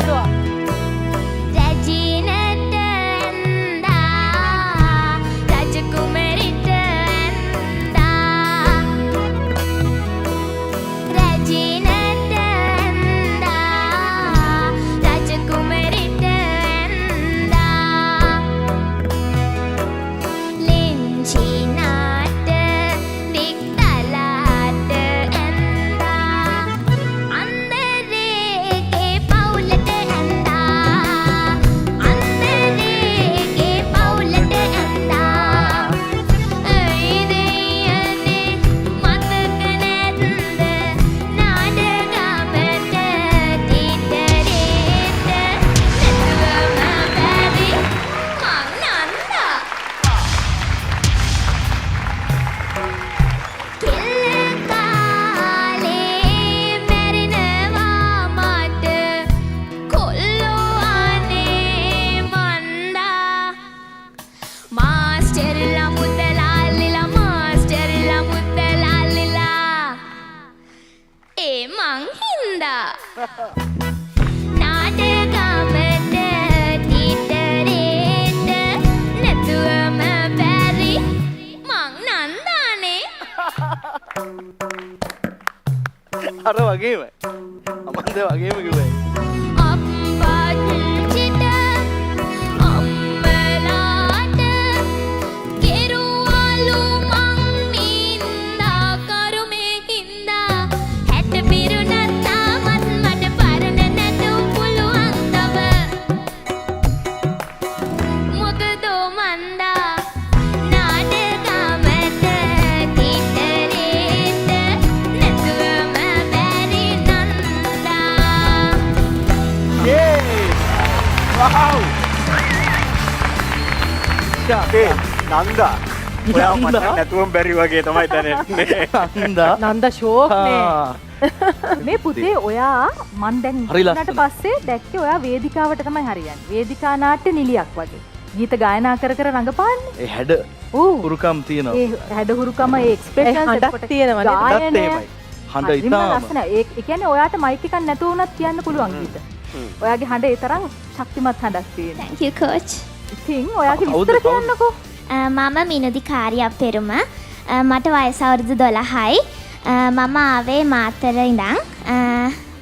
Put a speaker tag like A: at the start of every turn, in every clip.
A: දරුවා.
B: අර වගේම අමන්ද වගේම කිව්වේ. නන්දා ඔයා මට නැතුවම බැරි වගේ තමයි දැනෙන්නේ.
A: නන්දා ෂෝක් නේ. මේ පුතේ ඔයා මන් දැන් ඊට පස්සේ දැක්කේ ඔයා වේදිකාවට තමයි හරියන්නේ. වේදිකා නාට්‍ය නිලියක් වගේ. ගීත ගායනා කර කර රඟපාන්නේ.
B: ඒ හැඩ හුරුකම් තියෙනවා.
A: ඒ හැඩ හුරුකම ඒ එක්ස්ප්‍රෙෂන්ස්
C: හඬක් තියෙනවා
B: නේද? හඬ ඉතාලම.
A: ඒ කියන්නේ ඔයාට මයික් එකක් නැතුව වුණත් කියන්න පුළුවන් ගීත. ඔයාගේ හඬ ඒ තරම් ශක්තිමත් හඬක් තියෙනවා.
D: Thank you coach.
A: ඉතින් ඔයාගේ විස්තර කියන්නකෝ.
D: මම මිනුදි කාර්යයක් පෙරුම. මට වයස අවුරුදු 12යි. මම ආවේ මාතර ඉඳන්.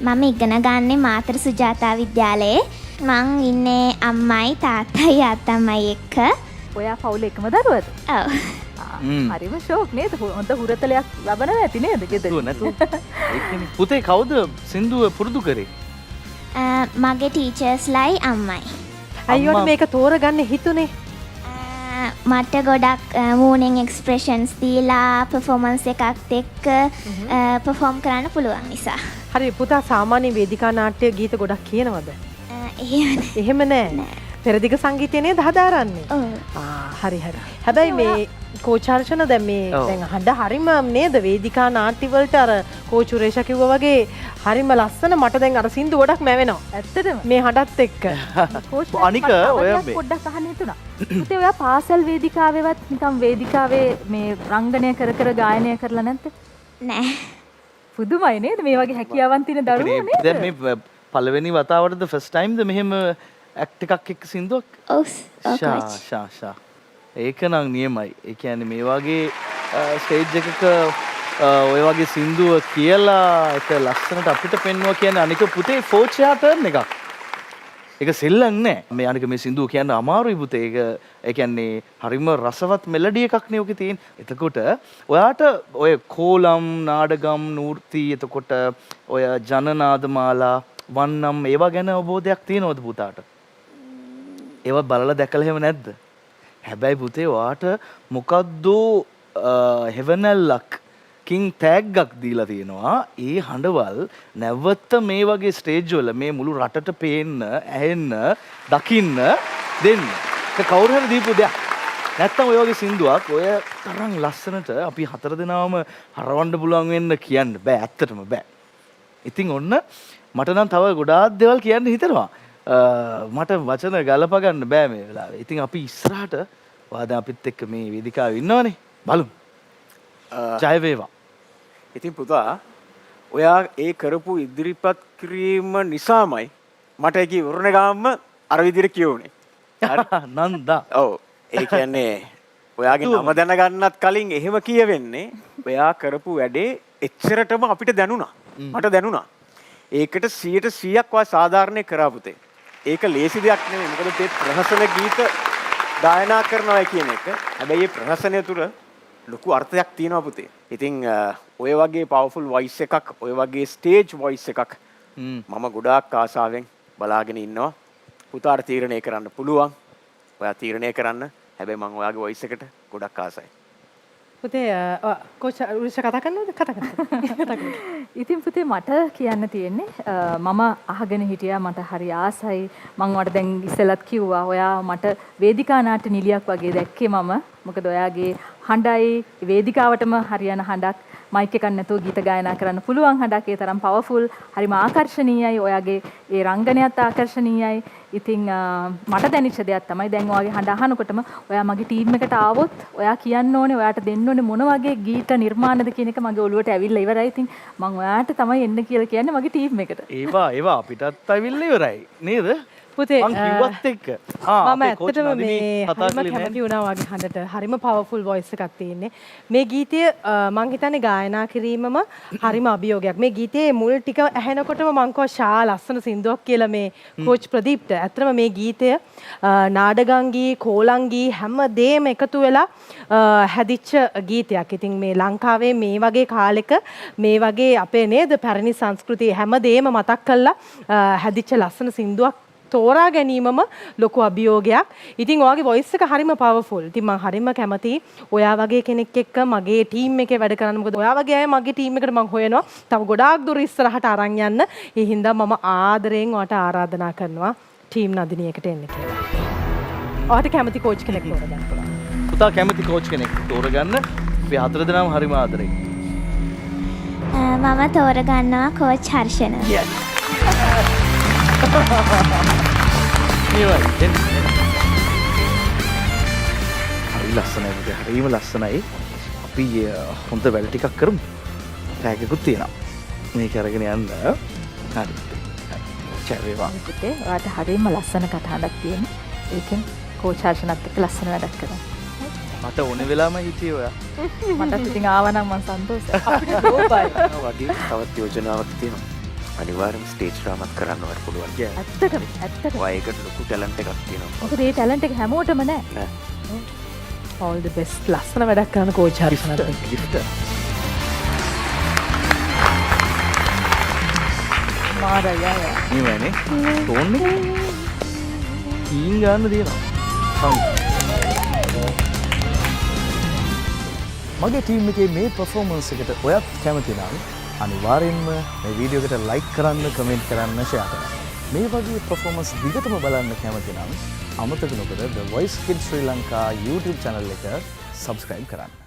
D: මම ඉගෙන ගන්නේ මාතර සුජාතා විද්‍යාලයේ. මං ඉන්නේ අම්මයි තාත්තයි අත්තම්මයි එක්ක.
A: ඔයා පවුලේ එකම දරුවද?
D: ඔව්.
A: හරිම ෂෝක් නේද? හොඳ හුරතලයක් ලබනවා ඇති නේද ගෙදර?
B: පුතේ කවුද සින්දුව පුරුදු කරේ?
D: මගේ ටීචර්ස්ලයි අම්මයි.
C: අයියෝ මේක තෝරගන්න හිතුනේ.
D: මට ගොඩක් මූණෙන් එක්ස්ප්‍රෙෂන්ස් දීලා පර්ෆෝමන්ස් එකක් එක්ක පර්ෆෝම් කරන්න පුළුවන් නිසා.
C: හරි පුතා සාමාන්‍ය වේදිකා නාට්‍ය ගීත ගොඩක් කියනවද? එහෙම නෑ. පෙරදිග සංගීතය නේද හදාරන්නේ? හරි හරි. හැබැයි මේ කෝචාර්චන දැන් මේ දැන් හඬ හරිම නේද වේදිකා නාට්‍ය වලට අර කෝච් උරේෂා කිව්වා වගේ හරිම ලස්සන මට දැන් අර සින්දු ගොඩක් මැවෙනවා. ඇත්තටම මේ හඬත් එක්ක.
B: අනික ඔය
A: පොඩ්ඩක් අහන්න හිතුණා. පුතේ ඔයා පාසල් වේදිකාවේවත් නිකන් වේදිකාවේ මේ රංගනය කර කර ගායනය කරලා නැද්ද?
D: නෑ.
A: පුදුමයි නේද මේ වගේ හැකියාවන් තියෙන දරුවෝ නේද?
B: දැන් මේ පළවෙනි වතාවටද ෆස්ට් ටයිම්ද මෙහෙම ඇක්ට් එකක් එක්ක සින්දුවක්?
D: ඔව්.
B: ෂා. ඒක නම් නියමයි. ඒ කියන්නේ මේ වගේ ස්ටේජ් එකක ඔය වගේ සින්දුව කියලා ඒක ලස්සනට අපිට පෙන්වුවා කියන්නේ අනික පුතේ ෆෝචා ටර්න් එකක්. ඒක සෙල්ලම් නෑ. මේ අනික මේ සින්දුව කියන්න අමාරුයි පුතේ. ඒක ඒ කියන්නේ හරිම රසවත් මෙලඩි එකක් නේ ඔකේ තියෙන. එතකොට ඔයාට ඔය කෝලම් නාඩගම් නූර්ති එතකොට ඔය ජනනාදමාලා වන්නම් ඒවා ගැන අවබෝධයක් තියෙනවද පුතාට? ඒවා බලලා දැකලා එහෙම නැද්ද? හැබැයි පුතේ ඔයාට මොකද්ද හෙවනල්ලක් කින් තෑග්ගක් දීලා තියෙනවා. ඒ හඬවල් නැවත මේ වගේ ස්ටේජ් වල මේ මුළු රටට පේන්න, ඇහෙන්න, දකින්න දෙන්න. ඒක කවුරු හරි දීපු දෙයක්. නැත්තම් ඔය වගේ සින්දුවක් ඔය තරම් ලස්සනට අපි හතර දෙනාම හරවන්න පුළුවන් වෙන්න කියන්න බෑ. ඇත්තටම බෑ. ඉතින් ඔන්න මට නම් තව ගොඩාක් දේවල් කියන්න හිතෙනවා. මට වචන ගලප ගන්න බෑ මේ වෙලාවේ. ඉතින් අපි ඉස්සරහට ඔයා අපිත් එක්ක මේ වේදිකාවේ ඉන්නවනේ. බලමු. ජය වේවා.
E: ඉතින් පුතා ඔයා ඒ කරපු ඉදිරිපත් කිරීම නිසාමයි මට ඒක ඉවරන ගාම අර විදිහට කියුනේ.
B: නන්දා.
E: ඔව්. ඒ කියන්නේ ඔයාගේ නම දැනගන්නත් කලින් එහෙම කියවෙන්නේ ඔයා කරපු වැඩේ එච්චරටම අපිට දැනුණා. මට දැනුණා. ඒකට 100%ක් වා සාධාරණේ කරා පුතේ. ඒක ලේසි දෙයක් නෙමෙයි. මොකද මේ ප්‍රහසන ගීත ගායනා කරනවා කියන එක. හැබැයි මේ ප්‍රහසනය තුර ලොකු අර්ථයක් තියෙනවා පුතේ. ඉතින් ඔය වගේ පවර්ෆුල් වොයිස් එකක්, ඔය වගේ ස්ටේජ් වොයිස් එකක් මම ගොඩාක් ආසාවෙන් බලාගෙන ඉන්නවා. පුතාට තීරණය කරන්න පුළුවන්. ඔයා තීරණය කරන්න. හැබැයි මම ඔයාගේ වොයිස් එකට ගොඩක් ආසයි.
C: පුතේ කෝච් උරුෂ කතා කරනවද? කතා කරනවා.
A: ඉතින් පුතේ මට කියන්න තියෙන්නේ මම අහගෙන හිටියා මට හරි ආසයි මම වට දැන් ඉස්සෙල්ලත් කිව්වා ඔයා මට වේදිකා නාට්‍ය නිලියක් වගේ දැක්කේ මම මොකද ඔයාගේ හඬයි වේදිකාවටම හරියන හඬක් මයික් එකක් නැතුව ගීත ගායනා කරන්න පුළුවන් හඬක් ඒ තරම් පවර්ෆුල් හරිම ආකර්ශනීයයි ඔයාගේ ඒ රංගනයත් ආකර්ශනීයයි ඉතින් මට දැනෙච්ච දෙයක් තමයි දැන් ඔයාගේ හඬ අහනකොටම ඔයා මගේ ටීම් එකට ආවොත් ඔයා කියන්න ඕනේ ඔයාට දෙන්න ඕනේ මොන වගේ ගීත නිර්මාණද කියන එක මගේ ඔළුවට ඇවිල්ලා ඉවරයි ඉතින් මම ඔයාට තමයි එන්න කියලා කියන්නේ මගේ ටීම් එකට
B: ඒවා අපිටත් ඇවිල්ලා ඉවරයි නේද
C: පුතේ
B: මං කිව්වත් එක්ක
C: මම ඇත්තටම මේ හරිම කැමති වුණා වගේ හඬට හරිම පවර්ෆුල් වොයිස් එකක් තියෙන්නේ මේ ගීතය මං හිතන්නේ ගායනා කිරීමම හරිම අභියෝගයක් මේ ගීතයේ මුල් ටික ඇහෙනකොටම මං කෝ ශා ලස්සන සින්දුවක් කියලා මේ කෝච් ප්‍රදීප්ට ඇත්තටම මේ ගීතය නාඩගංගී කෝලංගී හැම දෙයක්ම එකතු වෙලා හැදිච්ච ගීතයක්. ඉතින් මේ ලංකාවේ මේ වගේ කාලෙක මේ වගේ අපේ නේද පැරණි සංස්කෘතිය හැම දෙයක්ම මතක් කරලා හැදිච්ච ලස්සන සින්දුවක් තෝරා ගැනීමම ලොකු අභියෝගයක්. ඉතින් ඔයාගේ වොයිස් එක හරිම පවර්ෆුල්. ඉතින් මම හරිම කැමතියි ඔයා වගේ කෙනෙක් එක්ක මගේ ටීම් එකේ වැඩ කරන්න. මොකද ඔයා වගේ අය මගේ ටීම් එකට මම හොයනවා. තව ගොඩාක් දුර ඉස්සරහට අරන් යන්න. ඒ හින්දා මම ආදරයෙන් ඔයාට ආරාධනා කරනවා ටීම් නදිනියකට එන්න කියලා. ඔයාට කැමති කෝච් කෙනෙක් තෝරගන්න පුළුවන්.
B: පුතා කැමති කෝච් කෙනෙක් තෝරගන්න. අපි හතර දෙනාම හරිම ආදරෙයි.
D: මම තෝරගන්නවා කෝච් හර්ෂණ.
B: හරි ලස්සනයි පුතේ හරිම ලස්සනයි අපි හොඳ වැඩ ටිකක් කරමු ටැග්ගකුත් තියෙනවා මේක අරගෙන යන්න හරි චැවේවා
A: පුතේ ඔයාට හරිම ලස්සන කටහඬක් තියෙනවා ඒකෙන් කෝච් හර්ෂණත් එක්ක ලස්සන වැඩක් කරා
B: මට ඕනේ වෙලාම හිටියේ ඔයා
A: මටත් ඉතින් ආවනම් මම සන්තෝෂයි අපිට ගෝබයි
E: වගේ තවත් යෝජනාවක් තියෙනවා අනිවාර්යයෙන්ම ස්ටේජ් ඩ්‍රාමාත් කරන්න වර පුළුවන්.
A: ඇත්තටම.
E: වයකට ලොකු ටැලන්ට් එකක් තියෙනවා.
A: මොකද මේ ටැලන්ට් එක හැමෝටම නැහැ.
C: all the best ලස්සන වැඩක් කරන කෝච් හර්ෂණත්
B: ගිෆ්ට්.
A: මාරයා.
B: නේ තෝන්නේ. කීන් ගන්න දෙනවා. මගේ ටීම් එකේ මේ පර්ෆෝමන්ස් එකට ඔයත් කැමති නම් අනිවාර්යෙන්ම මේ වීඩියෝ එකට ලයික් කරන්න, කමෙන්ට් කරන්න, ෂෙයා කරන්න. මේ වගේ පර්ෆෝමන්ස් දිගටම බලන්න කැමති නම් අමතක නොකර The Voice Kids Sri Lanka YouTube channel එක subscribe කරන්න.